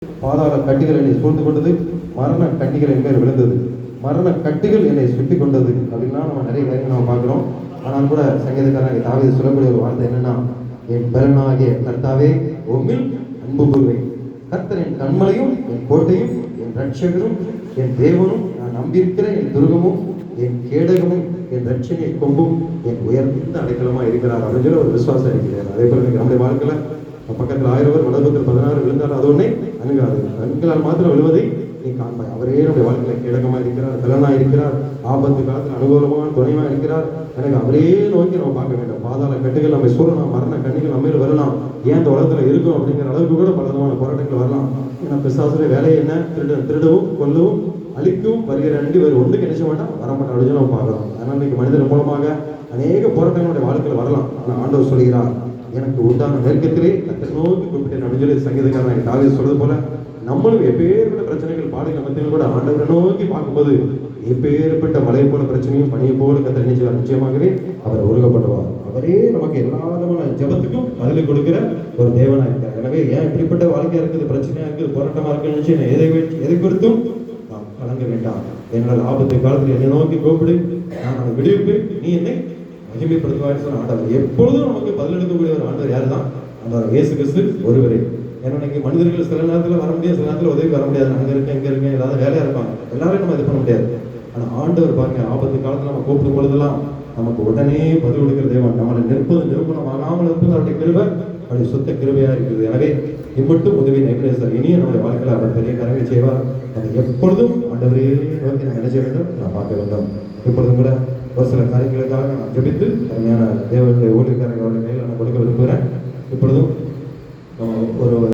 பாதாள கட்டிகள் என்னை சூழ்ந்து கொண்டது, மரண கட்டிகள் என் மேல் விழுந்தது, மரண கட்டிகள் என்னை சுற்றி கொண்டது அப்படின்னா நம்ம நிறைய காரியங்கள் நம்ம பார்க்குறோம். ஆனால் கூட சங்கீதக்காரன் தாவீது சொல்லக்கூடிய ஒரு வார்த்தை என்னன்னா, என் பலனாகிய கர்த்தாவே உம்மில் அன்பு கூறுவேன். கர்த்தர் என் கண்மலையும் என் கோட்டையும் என் ரட்சகரும் என் தேவனும் நான் நம்பியிருக்கிற என் துருகமும் என் கேடகமும் என் ரட்சணை கொம்பும் என் உயர்ந்த அடைக்கலமா இருக்கிறார் அப்படின்னு சொல்லி ஒரு விசுவாசம் இருக்கிறார். அதே போல நம்முடைய வாழ்க்கையில பக்கத்தில் 1000 பேர் வடபக்கத்தில் 16 விழுந்தால் அது ஒன்னே அணுகாது. கண்களால் மாத்திரம் விழுவதை நீ காண்பாய். அவரே நம்முடைய வாழ்க்கையில கேடகமா இருக்கிறார், பலனா இருக்கிறார், ஆபத்து காலத்தில் அனுகூலமான துணைமா இருக்கிறார். எனக்கு அவரே நோக்கி நம்ம பார்க்க வேண்டும். பாதாள கட்டுகள் நம்ம சூழலாம், மரண கண்ணிகள் நம்ம வரலாம், ஏன் இந்த உலகத்துல இருக்கும் அப்படிங்கிற அளவுக்கு கூட பல விதமான போராட்டங்கள் வரலாம். ஏன்னா பிசாசுடைய வேலையை என்ன? திருடவும் கொல்லவும் அழிக்கவும் வருகிற அண்டி வேறு ஒன்றுக்கு நினைச்ச மாட்டான், வரமாட்டான் அப்படின்னு நம்ம பார்க்கலாம். அதனால இன்னைக்கு மனிதன் மூலமாக அநேக போராட்டங்களுடைய வாழ்க்கையில் வரலாம். ஆனால் ஆண்டவர் சொல்கிறார், எனக்கு உண்டான நெருக்கத்திலே கர்த்தரை நோக்கி கூப்பிட்டேன் அப்படின்னு சொல்லி சங்கீதக்காரன் தாவீது சொல்றது போல நம்மளும் எப்பேற்பட்ட பிரச்சனைகள் பாடுகிற மத்தியில் கூட ஆண்டவரை நோக்கி பார்க்கும்போது எப்பேற்பட்ட மலை போல பிரச்சனையும் பணியை போல கர்த்தர் நினைச்சார், நிச்சயமாகவே அவர் உருகப்படுவார். அவரே நமக்கு எல்லா விதமான ஜபத்துக்கும் பதிலை கொடுக்கிற ஒரு தேவனா இருக்கிறார். எனவே ஏன் இப்படிப்பட்ட வாழ்க்கையா இருக்குது, பிரச்சனையா இருக்குது, போராட்டமா இருக்குன்னு எதை குறித்தும் நாம் கலங்க வேண்டாம். என்னால் ஆபத்து காலத்தில் என்னை நோக்கி கூப்பிடு, நான் அதை விடுவிப்பேன், நீ என்னை மகிமைப்படுத்துவார் சொன்ன ஆண்டவர். எப்பொழுதும் நமக்கு பதிலெடுக்கக்கூடிய ஒரு ஆண்டவர் யாரு தான்? ஆண்டவர் இயேசு கிறிஸ்து ஒருவரே. ஏன்னா இன்னைக்கு மனிதர்கள் சில நேரத்தில் வர முடியாது, சில நேரத்தில் உதவி வர முடியாது. அங்கே இருக்கேன் இங்கே இருக்கேன் ஏதாவது வேலையா இருப்பாங்க, எல்லாரும் நம்ம இது பண்ண முடியாது. ஆனால் ஆண்டவர் பாருங்க, ஆபத்து காலத்தில் நம்ம கூப்பிடும் பொழுதெல்லாம் நமக்கு உடனே பதில் கொடுக்கிற தேவன். நம்மளை நிரூபணம் ஆகாமல் இருப்பது அவருடைய கிருபை, அவருடைய சுத்த கிருபையா இருக்குது. எனவே இம்மட்டும் உதவி நைபரேசர் இனிய நம்முடைய வாழ்க்கையில் அவர் பெரிய கரவை செய்வார். அதை எப்பொழுதும் ஆண்டவரே நோக்கி நான் நினைச்ச வேண்டும், நான் பார்க்க வேண்டும். இப்பொழுதும் கூட ஒரு சில காரியங்களுக்காக நான் ஜெபித்து அருமையான தேவனுடைய ஊழியக்காரர்களுடைய கையில் நான் கொடுக்க விரும்புகிறேன். இப்பொழுதும் ஒரு